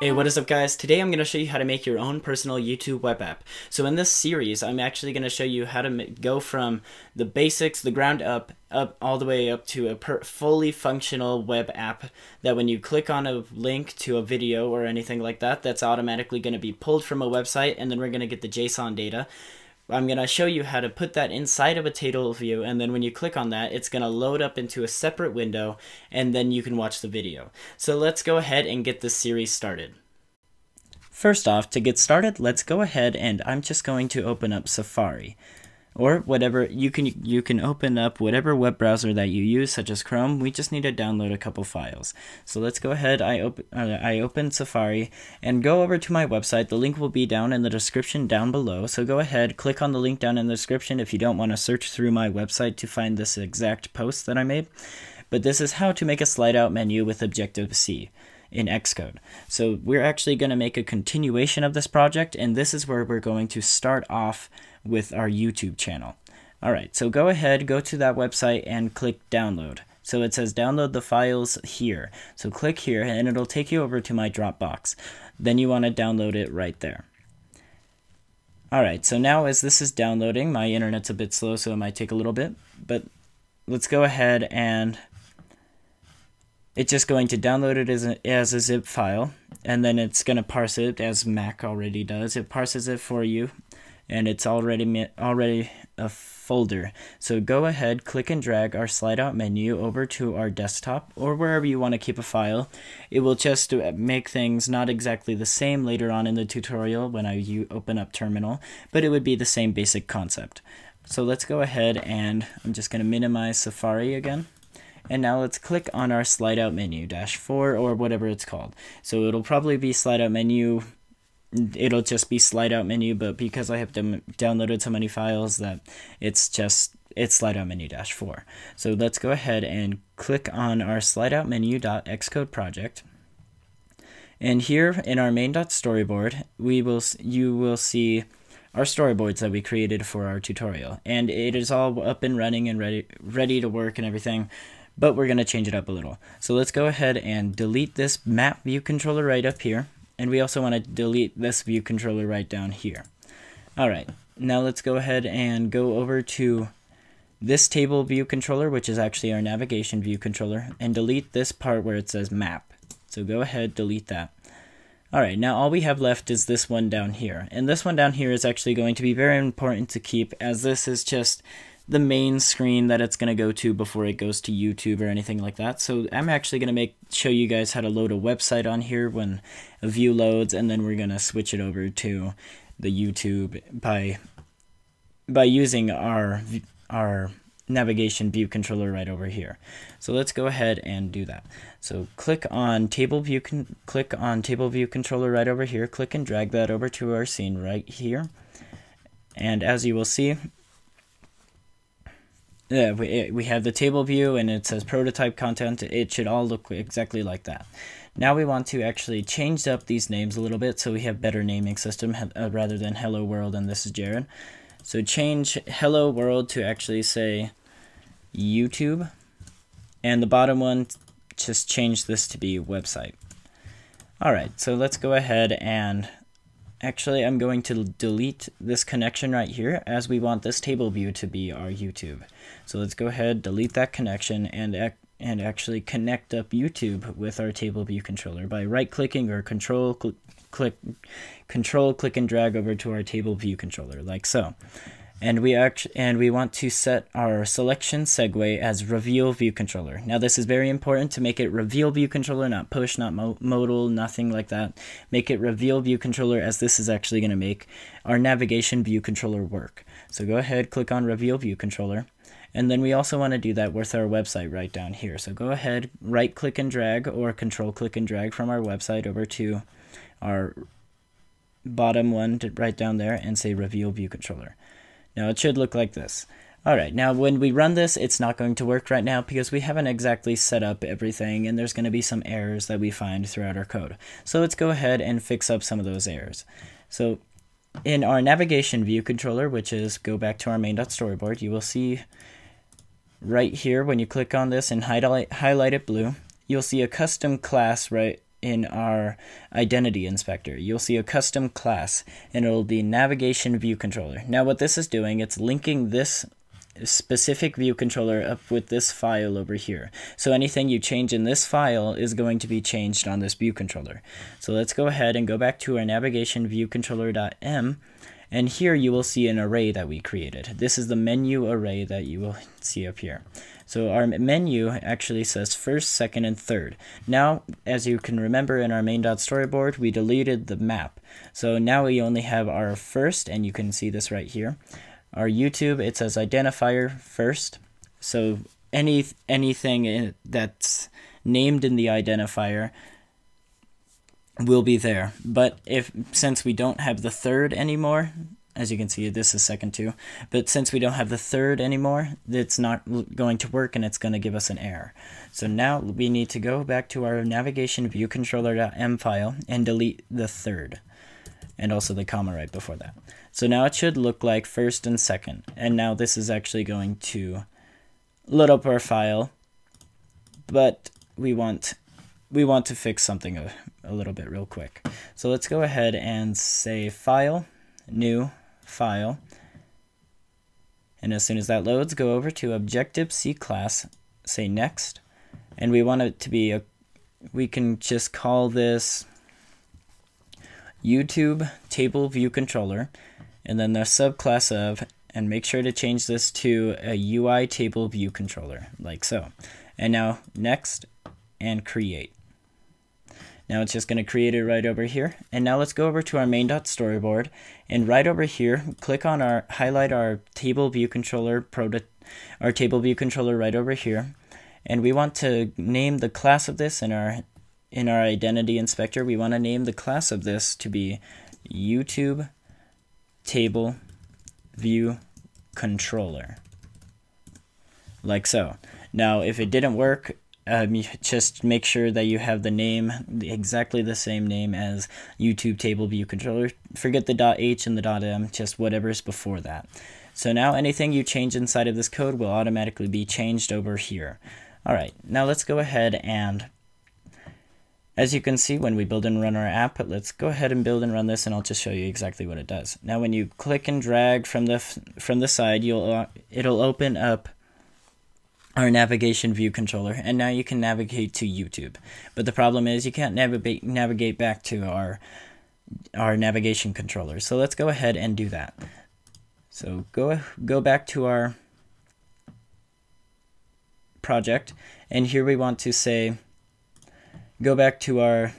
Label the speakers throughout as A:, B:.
A: Hey, what is up guys? Today I'm going to show you how to make your own personal YouTube web app. So in this series, I'm actually going to show you how to go from the basics, the ground up all the way up to a fully functional web app that when you click on a link to a video or anything like that, that's automatically going to be pulled from a website, and then we're going to get the JSON data. I'm going to show you how to put that inside of a table view, and then when you click on that, it's going to load up into a separate window, and then you can watch the video. So let's go ahead and get this series started. First off, to get started, let's go ahead and I'm just going to open up Safari. Or whatever, you can open up whatever web browser that you use, such as Chrome. We just need to download a couple files. So let's go ahead, I open Safari and go over to my website. The link will be down in the description down below. So go ahead, click on the link down in the description if you don't want to search through my website to find this exact post that I made. But this is how to make a slide out menu with Objective-C in Xcode. So we're actually going to make a continuation of this project, and this is where we're going to start off with our YouTube channel. Alright, so go ahead, go to that website and click download. So it says download the files here. So click here and it'll take you over to my Dropbox. Then you want to download it right there. Alright, so now as this is downloading, my internet's a bit slow, so it might take a little bit, but let's go ahead and it's just going to download it as a zip file, and then it's going to parse it as Mac already does. It parses it for you, and it's already a folder. So go ahead, click and drag our slide out menu over to our desktop or wherever you want to keep a file. It will just make things not exactly the same later on in the tutorial when you open up Terminal, but it would be the same basic concept. So let's go ahead and I'm just going to minimize Safari again. And now let's click on our slide out menu, -4 or whatever it's called. So it'll probably be slide out menu, it'll just be slide out menu, but because I have downloaded so many files that it's slide out menu -4. So let's go ahead and click on our slide out menu.xcode project. And here in our main.storyboard, you will see our storyboards that we created for our tutorial. And it is all up and running and ready to work and everything. But we're going to change it up a little. So let's go ahead and delete this map view controller right up here. And we also want to delete this view controller right down here. Alright, now let's go ahead and go over to this table view controller, which is actually our navigation view controller, and delete this part where it says map. So go ahead, delete that. Alright, now all we have left is this one down here. And this one down here is actually going to be very important to keep, as this is just the main screen that it's going to go to before it goes to YouTube or anything like that. So I'm actually going to show you guys how to load a website on here when a view loads, and then we're going to switch it over to the YouTube by using our navigation view controller right over here. So let's go ahead and do that. So click on table view controller right over here, click and drag that over to our scene right here. And as you will see, we have the table view and it says prototype content. It should all look exactly like that. Now we want to actually change up these names a little bit so we have better naming system rather than hello world and this is Jared. So change hello world to actually say YouTube, and the bottom one, just change this to be website. Alright, so let's go ahead and actually I'm going to delete this connection right here, as we want this table view to be our YouTube. So let's go ahead, delete that connection, and actually connect up YouTube with our table view controller by right clicking or control click and drag over to our table view controller like so. And we want to set our selection segue as reveal view controller. Now this is very important to make it reveal view controller, not push, not modal, nothing like that. Make it reveal view controller, as this is actually going to make our navigation view controller work. So go ahead, click on reveal view controller. And then we also want to do that with our website right down here. So go ahead, right click and drag or control click and drag from our website over to our bottom one right down there and say reveal view controller. Now it should look like this. Alright, now when we run this, it's not going to work right now because we haven't exactly set up everything, and there's going to be some errors that we find throughout our code. So let's go ahead and fix up some of those errors. So in our navigation view controller, which is go back to our main.storyboard, you will see right here when you click on this and highlight it blue, you'll see a custom class right in our identity inspector, you'll see a custom class, and it'll be navigation view controller. Now what this is doing, it's linking this specific view controller up with this file over here. So anything you change in this file is going to be changed on this view controller. So let's go ahead and go back to our navigation view controller.m, and here you will see an array that we created. This is the menu array that you will see up here. So our menu actually says first, second, and third. Now, as you can remember in our main.storyboard, we deleted the map. So now we only have our first, and you can see this right here. Our YouTube, it says identifier first. So anything that's named in the identifier will be there. But since we don't have the third anymore, as you can see, this is second too, but since we don't have the third anymore, it's not going to work and it's going to give us an error. So now we need to go back to our navigation view controller.m file and delete the third, and also the comma right before that. So now it should look like first and second, and now this is actually going to load up our file, but we want to fix something a little bit real quick. So let's go ahead and say file, new, file, and as soon as that loads, go over to Objective-C class, say next, and we want it to be we can just call this YouTube table view controller, and then the subclass of, and make sure to change this to a UI table view controller, like so. And now next, and create. Now it's just going to create it right over here. And now let's go over to our main.storyboard, and right over here, click on highlight our table view controller right over here. And we want to name the class of this in our identity inspector. We want to name the class of this to be YouTube table view controller, like so. Now if it didn't work, you just make sure that you have the name, exactly the same name as YouTube table view controller. Forget the .h and the .m, just whatever's before that. So now anything you change inside of this code will automatically be changed over here. Alright, now let's go ahead and, as you can see when we build and run our app, let's go ahead and build and run this, and I'll just show you exactly what it does. Now when you click and drag from the side, it'll open up our navigation view controller, and now you can navigate to YouTube. But the problem is you can't navigate back to our navigation controller. So let's go ahead and do that. So go back to our project, and here we want to say go back to our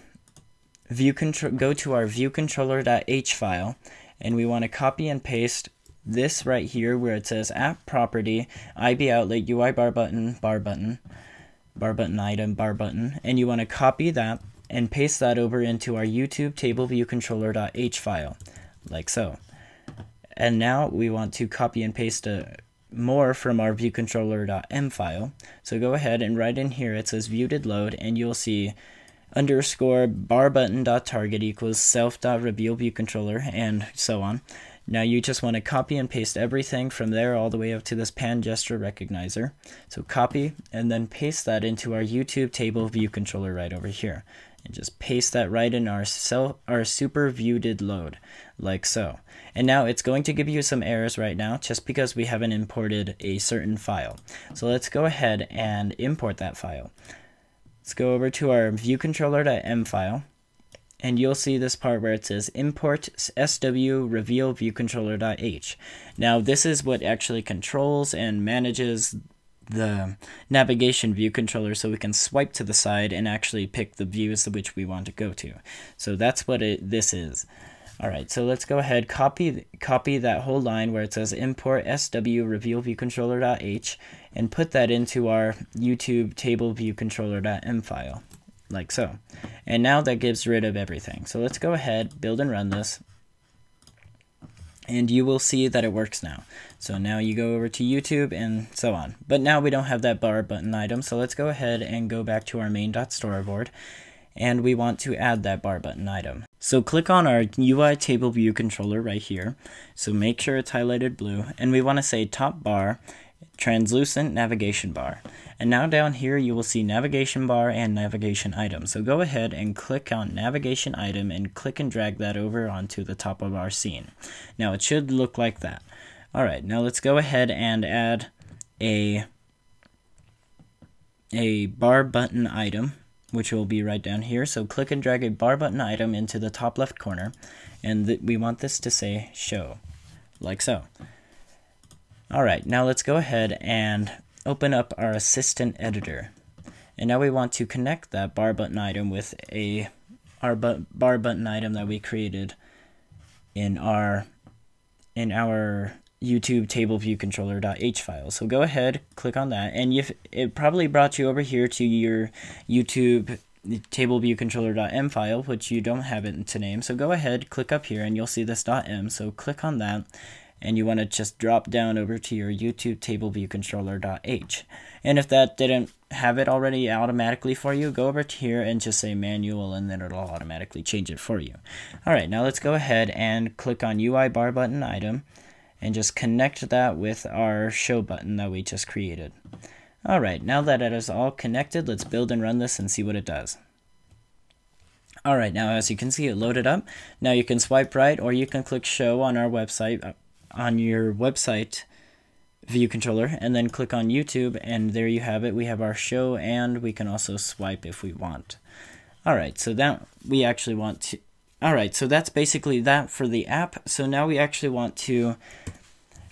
A: go to our view controller.h file, and we want to copy and paste this right here where it says app property, IB outlet, UI bar button, bar button item, bar button, and you want to copy that and paste that over into our YouTube table view controller.h file, like so. And now we want to copy and paste more from our view controller.m file. So go ahead and right in here it says view did load, and you'll see underscore bar button.target equals self.reveal view controller, and so on. Now you just want to copy and paste everything from there all the way up to this pan gesture recognizer. So copy and then paste that into our YouTube table view controller right over here. And just paste that right in our super view did load, like so. And now it's going to give you some errors right now just because we haven't imported a certain file. So let's go ahead and import that file. Let's go over to our view controller.m file. And you'll see this part where it says import sw reveal view controller.h. Now this is what actually controls and manages the navigation view controller, so we can swipe to the side and actually pick the views which we want to go to. So that's what this is. Alright, so let's go ahead, copy that whole line where it says import sw reveal view controller.h and put that into our YouTube table view controller.m file, like so. And now that gives rid of everything. So let's go ahead, build and run this, and you will see that it works now. So now you go over to YouTube and so on. But now we don't have that bar button item, so let's go ahead and go back to our main.storyboard, and we want to add that bar button item. So click on our UI table view controller right here. So make sure it's highlighted blue, and we want to say top bar, translucent navigation bar. And now down here you will see navigation bar and navigation item. So go ahead and click on navigation item and click and drag that over onto the top of our scene. Now it should look like that. Alright, now let's go ahead and add a bar button item, which will be right down here. So click and drag a bar button item into the top left corner, and we want this to say show, like so. Alright, now let's go ahead and open up our assistant editor. And now we want to connect that bar button item with our bar button item that we created in our YouTube table view controller.h file. So go ahead, click on that, and it probably brought you over here to your YouTube table view controller.m file, which you don't have it to name. So go ahead, click up here, and you'll see this .m. So click on that, and you want to just drop down over to your YouTube table view controller.h. And if that didn't have it already automatically for you, go over to here and just say manual, and then it'll automatically change it for you. Alright, now let's go ahead and click on UI bar button item and just connect that with our show button that we just created. Alright, now that it is all connected, let's build and run this and see what it does. Alright, now as you can see, it loaded up. Now you can swipe right, or you can click show on our website, on your website view controller, and then click on YouTube, and there you have it. We have our show, and we can also swipe if we want. Alright, so that we actually want to... Alright, so that's basically that for the app. So now we actually want to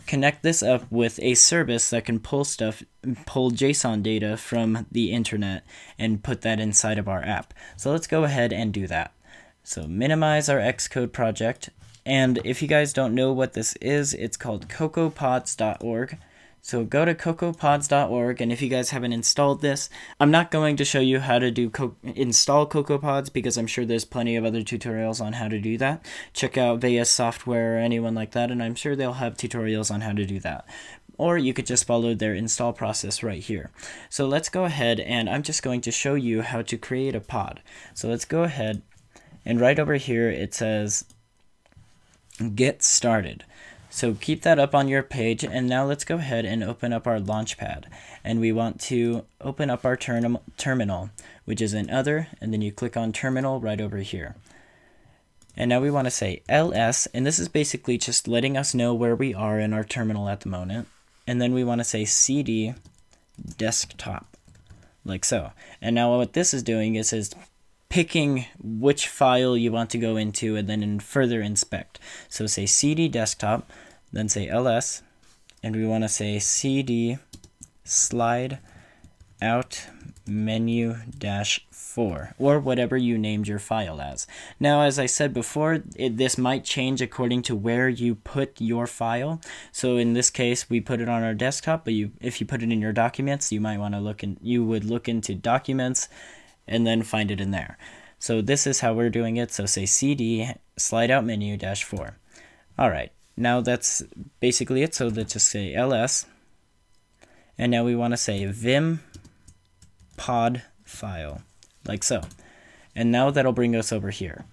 A: connect this up with a service that can pull JSON data from the internet and put that inside of our app. So let's go ahead and do that. So minimize our Xcode project. And if you guys don't know what this is, it's called cocoapods.org. So go to cocoapods.org, and if you guys haven't installed this, I'm not going to show you how to install CocoaPods, because I'm sure there's plenty of other tutorials on how to do that. Check out VS Software or anyone like that, and I'm sure they'll have tutorials on how to do that. Or you could just follow their install process right here. So let's go ahead, and I'm just going to show you how to create a pod. So let's go ahead, and right over here it says get started. So keep that up on your page, and now let's go ahead and open up our Launchpad. And we want to open up our terminal, which is in Other, and then you click on Terminal right over here. And now we want to say ls, and this is basically just letting us know where we are in our terminal at the moment. And then we want to say cd desktop, like so. And now what this is doing is picking which file you want to go into and then further inspect. So say cd desktop, then say ls, and we want to say cd slide out menu -4, or whatever you named your file as. Now, as I said before, this might change according to where you put your file. So in this case, we put it on our desktop, but if you put it in your documents, you might want to you would look into documents and then find it in there. So this is how we're doing it. So say cd slide out menu -4. Alright, now that's basically it. So let's just say ls, and now we want to say vim pod file, like so. And now that'll bring us over here.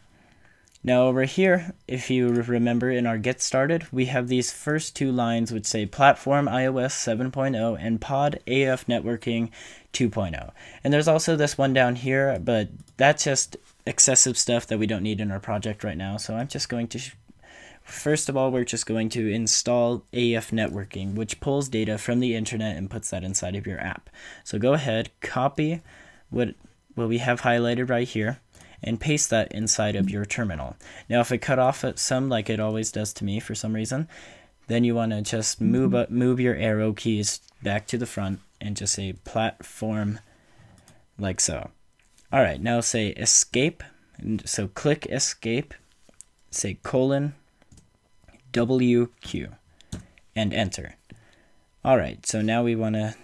A: Now over here, if you remember in our get started, we have these first two lines which say platform iOS 7.0 and pod AF networking 2.0. And there's also this one down here, but that's just excessive stuff that we don't need in our project right now. So I'm just going to, first of all, we're just going to install AF networking, which pulls data from the internet and puts that inside of your app. So go ahead, copy what we have highlighted right here, and paste that inside of your terminal. Now if it cut off at some, like it always does to me for some reason, then you want to just move your arrow keys back to the front and just say platform, like so. Alright, now say escape, so click escape, say :WQ, and enter. Alright, so now we want to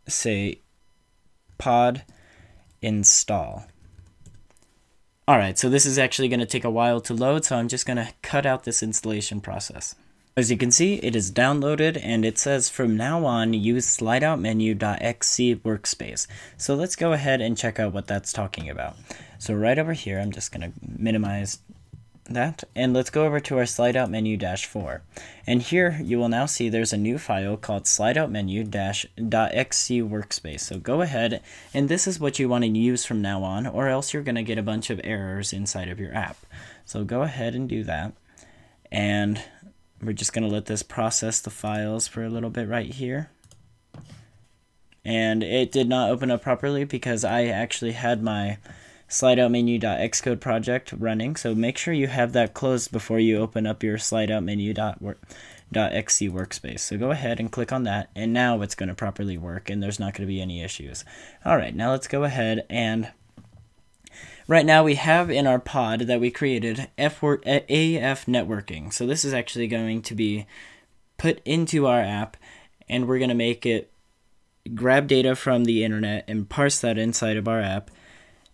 A: say pod install. Alright, so this is actually going to take a while to load, so I'm just going to cut out this installation process. As you can see, it is downloaded, and it says from now on use slideoutmenu.xc workspace. So let's go ahead and check out what that's talking about. So right over here, I'm just going to minimize that, and let's go over to our slide out menu -4, and here you will now see there's a new file called slideoutmenu-.xc workspace. So go ahead, and this is what you want to use from now on, or else you're going to get a bunch of errors inside of your app. So go ahead and do that, and we're just going to let this process the files for a little bit right here. And it did not open up properly because I actually had my slideoutmenu.xcode project running, so make sure you have that closed before you open up your slideoutmenu.xc workspace. So go ahead and click on that, and now it's going to properly work and there's not going to be any issues. Alright, now let's go ahead, and right now we have in our pod that we created AF networking. So this is actually going to be put into our app, and we're going to make it grab data from the internet and parse that inside of our app,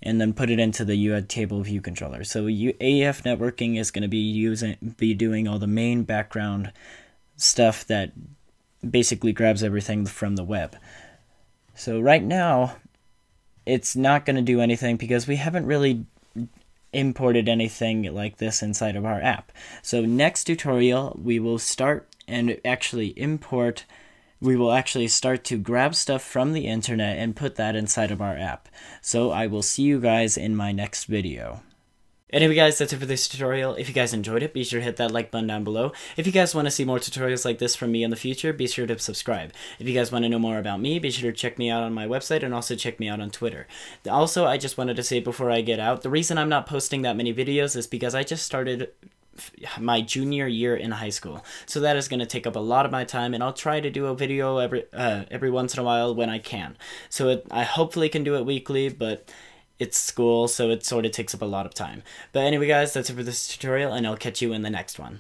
A: and then put it into the table view controller. So AF networking is going to be doing all the main background stuff that basically grabs everything from the web. So right now, it's not going to do anything because we haven't really imported anything like this inside of our app. So next tutorial, we will start and actually import. We will actually start to grab stuff from the internet and put that inside of our app. So I will see you guys in my next video. Anyway guys, that's it for this tutorial. If you guys enjoyed it, be sure to hit that like button down below. If you guys want to see more tutorials like this from me in the future, be sure to subscribe. If you guys want to know more about me, be sure to check me out on my website and also check me out on Twitter. Also, I just wanted to say before I get out, the reason I'm not posting that many videos is because I just started my junior year in high school, so that is going to take up a lot of my time, and I'll try to do a video every once in a while when I can. So I hopefully can do it weekly, but it's school, so it sort of takes up a lot of time. But anyway guys, that's it for this tutorial, and I'll catch you in the next one.